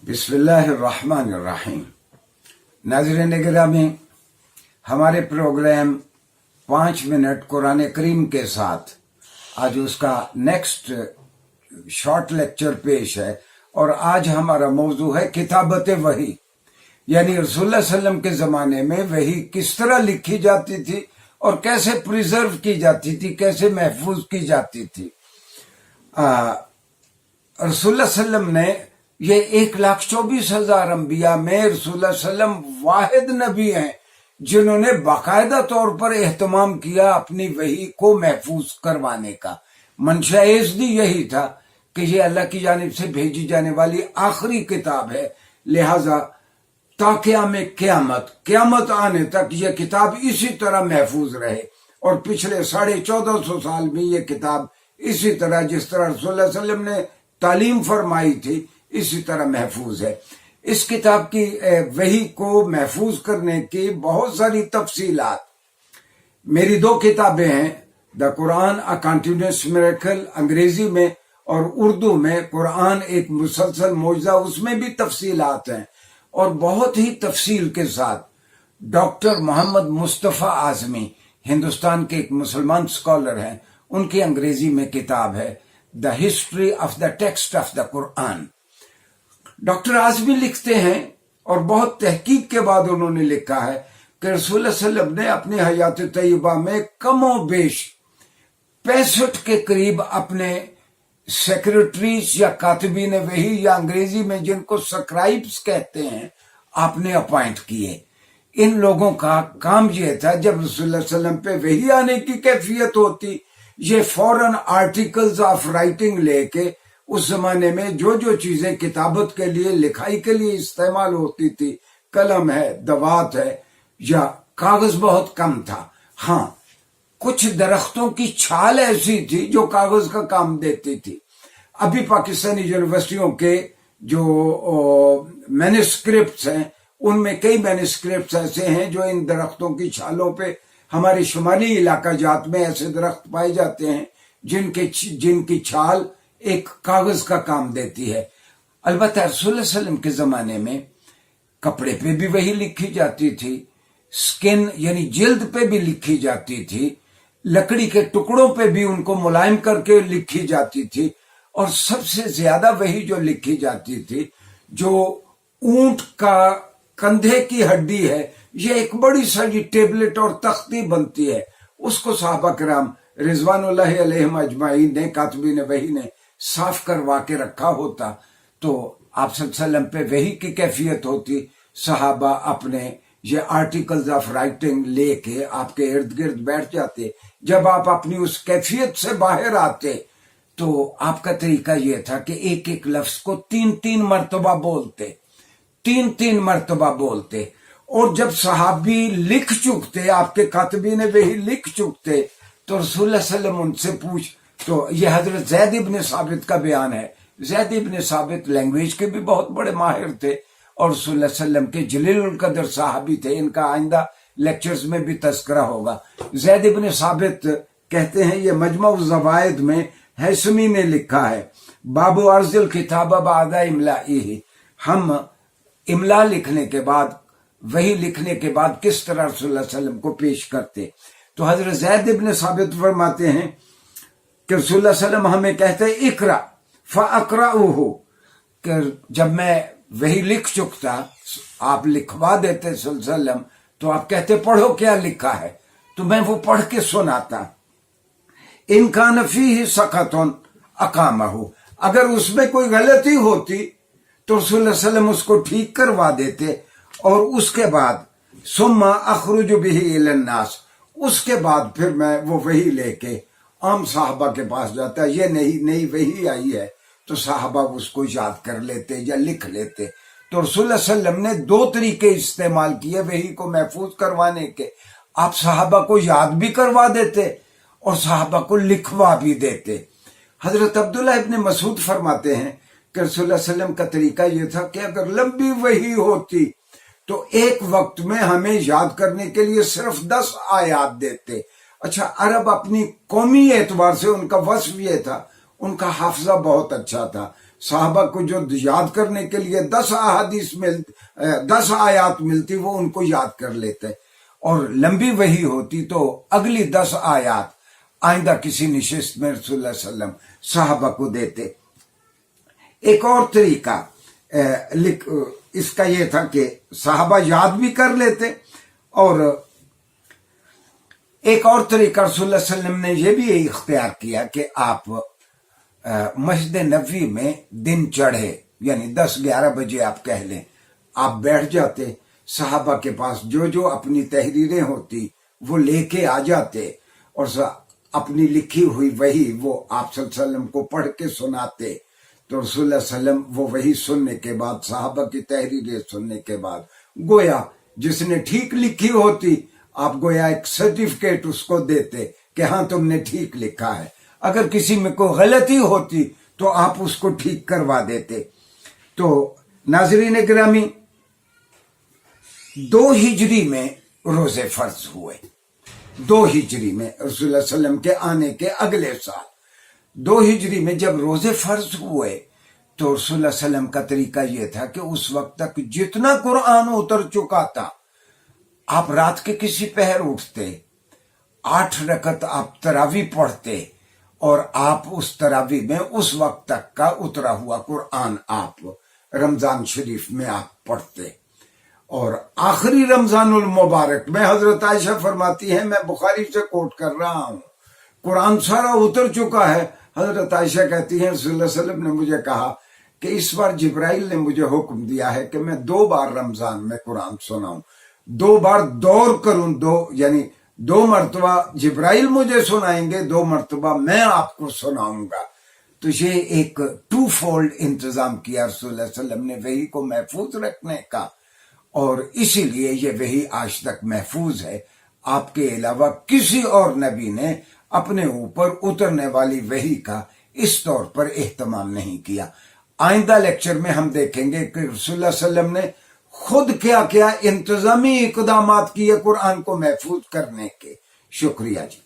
बिस्मिल्लाहिर्रहमानिर्रहीम। नाज़रीन गिरामी, हमारे प्रोग्राम 5 मिनट कुरान करीम के साथ आज उसका नेक्स्ट शॉर्ट लेक्चर पेश है। और आज हमारा मौजू है किताबत वही, यानी रसूलुल्लाह सल्लल्लाहु अलैहि वसल्लम के ज़माने में वही किस तरह लिखी जाती थी और कैसे प्रिजर्व की जाती थी, कैसे महफूज की जाती थी। रसूलुल्लाह सल्लल्लाहु अलैहि वसल्लम ने ये 1,24,000 अंबिया में रसूलुल्लाह सल्लम वाहिद नबी हैं जिन्होंने बाकायदा तौर पर एहतमाम किया अपनी वही को महफूज करवाने का। मंशा एज़दी यही था कि ये अल्लाह की जानिब से भेजी जाने वाली आखिरी किताब है, लिहाजा ताक़यामे क़यामत आने तक ये किताब इसी तरह महफूज रहे। और पिछले 1450 साल में ये किताब इसी तरह, जिस तरह रसूलुल्लाह सल्लल्लाहु अलैहि वसल्लम ने तालीम फरमाई थी, इसी तरह महफूज है। इस किताब की वही को महफूज करने की बहुत सारी तफसीलात, मेरी 2 किताबें हैं, the Quran a continuous miracle अंग्रेजी में, और उर्दू में कुरान एक मुसलसल मौजज़ा, उसमें भी तफसीलात हैं। और बहुत ही तफसील के साथ डॉक्टर मोहम्मद मुस्तफ़ा आज़मी, हिंदुस्तान के एक मुसलमान स्कॉलर हैं, उनकी अंग्रेजी में किताब है the history of the text of the Quran. Doctor Azmi लिखते हैं, और बहुत तहकीक के बाद उन्होंने लिखा है कि रसूलुल्लाह सल्लल्लाहु अलैहि वसल्लम ने अपनी हयात तय्यबा में कमो बेश 65 के करीब अपने सेक्रेटरीज या कातिबीन वही, या अंग्रेजी में जिनको स्क्राइब्स कहते हैं, आपने अपॉइंट किए। इन लोगों का काम यह था, जब रसूलुल्लाह सल्लल्लाहु अलैहि वसल्लम पे वही आने की कैफियत होती, ये फौरन आर्टिकल्स ऑफ राइटिंग लेके उस जमाने में जो जो चीजें किताबत के लिए, लिखाई के लिए इस्तेमाल होती थी, कलम है, दवात है, या कागज बहुत कम था। हाँ, कुछ दरख्तों की छाल ऐसी थी जो कागज का काम देती थी। अभी पाकिस्तानी यूनिवर्सिटियों के जो मैन्युस्क्रिप्ट्स हैं, उनमें कई मैन्युस्क्रिप्ट्स ऐसे हैं जो इन दरख्तों की छालों पे, हमारे शुमाली इलाका जात में ऐसे दरख्त पाए जाते हैं जिनकी छाल एक कागज का काम देती है। अलबत्ता रसूलुल्लाह सल्लल्लाहु अलैहि वसल्लम के जमाने में कपड़े पे भी वही लिखी जाती थी, स्किन यानी जिल्द पे भी लिखी जाती थी, लकड़ी के टुकड़ों पे भी उनको मुलायम करके लिखी जाती थी। और सबसे ज्यादा वही जो लिखी जाती थी, जो ऊंट का कंधे की हड्डी है, ये एक बड़ी सारी टेबलेट और तख्ती बनती है, उसको सहाबा किराम रिजवानुल्लाहि अलैहिम अजमाइन ने, कातिबीन वही ने साफ करवा के रखा होता, तो आप सल्लल्लाहु अलैहि वसल्लम पे वही की कैफियत होती। सहाबा अपने ये आर्टिकल्स ऑफ राइटिंग लेके आपके इर्द गिर्द बैठ जाते। जब आप अपनी उस कैफियत से बाहर आते तो आपका तरीका यह था कि एक एक लफ्ज को 3-3 मरतबा बोलते, 3-3 मरतबा बोलते। और जब सहाबी लिख चुकते, आपके कातिबीन वही लिख चुकते, तो रसूलुल्लाह सल्लल्लाहु अलैहि वसल्लम उनसे पूछ, तो ये हजरत ज़ैद इब्न साबित का बयान है। ज़ैद इब्न साबित लैंग्वेज के भी बहुत बड़े माहिर थे और रसूलुल्लाह सल्लल्लाहु अलैहि वसल्लम के जलीलुल कदर साहबी थे। इनका आइंदा लेक्चर्स में भी तज़किरा होगा। ज़ैद इब्न साबित कहते हैं, ये मजमू ज़वाइद में हैसमी ने लिखा है, बाबू अर्ज़िल किताबा बादा इमलाइही, हम इमला लिखने के बाद, वही लिखने के बाद किस तरह रसूलुल्लाह सल्लल्लाहु अलैहि वसल्लम को पेश करते। तो हजरत ज़ैद इब्न साबित फरमाते हैं कि रसूलुल्लाह सल्लल्लाहु अलैहि वसल्लम हमें कहते हैं, इकरा फ़अक़रअहु, कि जब मैं वही लिख चुकता, आप लिखवा देते सल्लल्लाहु अलैहि वसल्लम, तो आप कहते पढ़ो क्या लिखा है, तो मैं वो पढ़ के सुनाता। इन कान फ़ीहि सकतुन अक़ामहु, अगर उसमें कोई गलती होती तो रसूलुल्लाह सल्लल्लाहु अलैहि वसल्लम उसको ठीक करवा देते। और उसके बाद सुम्मा अख़रुजु बिही इलन्नास, उसके बाद फिर मैं वो वही लेके आम साहबा के पास जाता। ये नई वही आई है, तो साहबा उसको याद कर लेते या लिख लेते। तो रसूलुल्लाह सल्लल्लाहु अलैहि वसल्लम ने 2 तरीके इस्तेमाल किए वही को महफूज करवाने के। आप साहबा को याद भी करवा देते और साहबा को लिखवा भी देते। हजरत अब्दुल्लाह इब्न मसूद फरमाते हैं कि रसूलुल्लाह सल्लल्लाहु अलैहि वसल्लम का तरीका यह था कि अगर लंबी वही होती तो एक वक्त में हमें याद करने के लिए सिर्फ 10 आयात देते। अच्छा, अरब अपनी कौमी एतबार से उनका वस्फ ये था, उनका हाफजा बहुत अच्छा था। صحابہ کو جو یاد کرنے کے لیے 10 آیات ملتی وہ ان کو یاد کر لیتے، اور لمبی وحی ہوتی تو اگلی 10 آیات آئندہ کسی نشست میں رسول اللہ صلی اللہ علیہ وسلم صحابہ کو دیتے۔ ایک اور طریقہ اس کا یہ تھا کہ صحابہ یاد بھی کر لیتے، اور ایک اور طریقہ رسول اللہ صلی اللہ علیہ وسلم نے یہ بھی اختیار کیا کہ آپ مسجد نبوی میں دن چڑھے، یعنی 10-11 بجے آپ کہہ لیں، آپ بیٹھ جاتے، صحابہ کے پاس جو جو اپنی تحریریں ہوتی وہ لے کے آ جاتے، اور اپنی لکھی ہوئی وحی وہ آپ صلی اللہ علیہ وسلم کو پڑھ کے سناتے، تو رسول اللہ صلی اللہ علیہ وسلم وہ وحی سننے کے بعد، صحابہ کی تحریریں سننے کے بعد، گویا جس نے ٹھیک لکھی ہوتی آپ گویا ایک سرٹیفکیٹ اس کو دیتے کہ ہاں تم نے ٹھیک لکھا ہے، اگر کسی میں کوئی غلطی ہوتی تو آپ اس کو ٹھیک کروا دیتے۔ تو ناظرین گرامی، 2 ہجری میں روزے فرض ہوئے، 2 ہجری میں رسول اللہ صلی اللہ علیہ وسلم کے آنے کے اگلے سال 2 ہجری میں جب روزے فرض ہوئے تو رسول اللہ صلی اللہ علیہ وسلم کا طریقہ یہ تھا کہ اس وقت تک جتنا قرآن اتر چکا تھا، آپ رات کے کسی پہر اٹھتے، 8 رکعت آپ تراویح پڑھتے، اور آپ اس تراویح میں اس وقت تک کا اترا ہوا قرآن آپ رمضان شریف میں آپ پڑھتے۔ اور آخری رمضان المبارک میں حضرت عائشہ فرماتی ہیں، میں بخاری سے کوٹ کر رہا ہوں، قرآن سارا اتر چکا ہے، حضرت عائشہ کہتی ہیں رسول اللہ صلی اللہ علیہ وسلم نے مجھے کہا کہ اس بار جبرائیل نے مجھے حکم دیا ہے کہ میں 2 بار رمضان میں قرآن سناؤں، 2 بار دور کروں، یعنی 2 مرتبہ جبرائیل مجھے سنائیں گے، 2 مرتبہ میں آپ کو سناؤں گا۔ تو یہ ایک 2 فولڈ انتظام کیا رسول اللہ صلی اللہ علیہ وسلم نے وحی کو محفوظ رکھنے کا، اور اسی لیے یہ وحی آج تک محفوظ ہے۔ آپ کے علاوہ کسی اور نبی نے اپنے اوپر اترنے والی وحی کا اس طور پر اہتمام نہیں کیا۔ آئندہ لیکچر میں ہم دیکھیں گے کہ رسول اللہ صلی اللہ علیہ وسلم نے خود کیا کیا انتظامی اقدامات کیے قرآن کو محفوظ کرنے کے۔ شکریہ جی۔